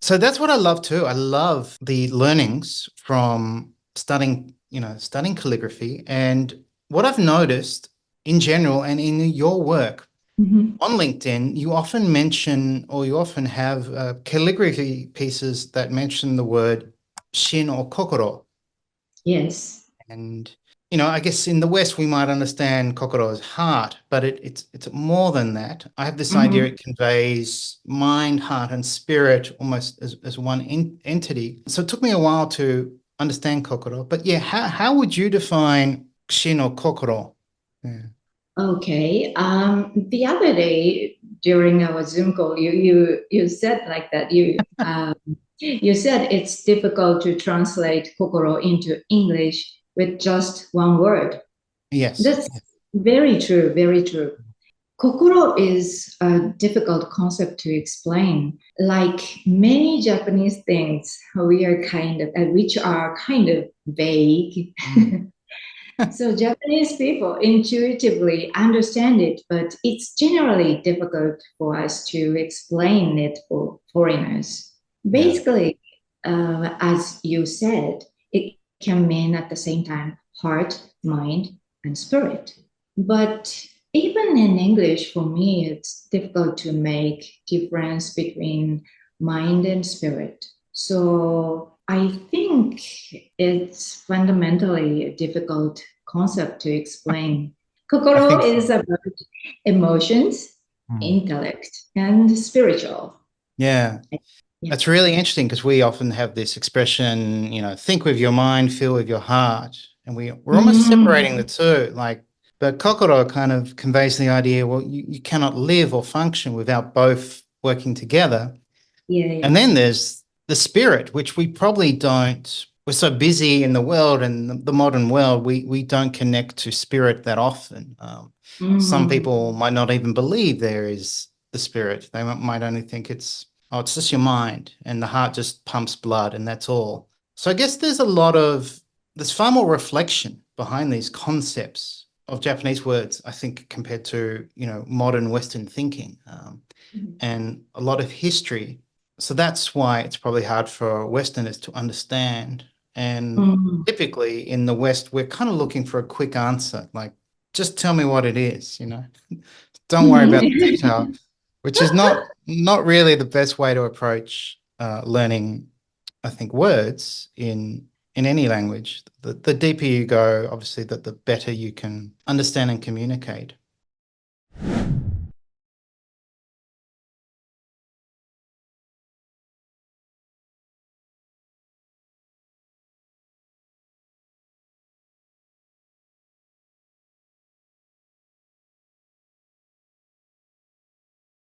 So that's what I love too. I love the learnings from studying calligraphy. And what I've noticed in general and in your work Mhm. on LinkedIn, you often mention or you often have calligraphy pieces that mention the word Shin or Kokoro. Yes. And, I guess in the West, we might understand Kokoro as heart, but it's more than that. I have this idea Mhm. it conveys mind, heart, and spirit almost as one entity. So it took me a while to understand Kokoro. But yeah, how would you define Shin or Kokoro? Yeah. Okay. The other day during our Zoom call, you said like that. You said it's difficult to translate kokoro into English with just one word. Yes. That's very true. Very true. Kokoro is a difficult concept to explain. Like many Japanese things, which are kind of vague. Mm. So Japanese people intuitively understand it, but it's generally difficult for us to explain it for foreigners. Yeah. Basically, as you said, it can mean at the same time heart, mind, and spirit. But even in English, for me, it's difficult to make difference between mind and spirit. So I think it's fundamentally a difficult concept to explain. I Kokoro think so. is about emotions, Mm. intellect, and spiritual. Yeah. Yeah. That's really interesting because we often have this expression, think with your mind, feel with your heart. And we're almost separating the Mm. two. But Kokoro kind of conveys the idea, well, you cannot live or function without both working together. Yeah, And yeah. then there's the spirit, which we probably don't, we're so busy in the world and the modern world, we don't connect to spirit that often. Some Mm. people might not even believe there is the spirit. They might only think it's just your mind and the heart just pumps blood and that's all. So I guess there's far more reflection behind these concepts of Japanese words, I think, compared to, modern Western thinking, and a lot of history. So that's why it's probably hard for Westerners to understand. And Mm. typically in the West, we're kind of looking for a quick answer, like, just tell me what it is. Don't worry about the detail, which is not really the best way to approach learning, I think, words in any language. The deeper you go, obviously, the better you can understand and communicate.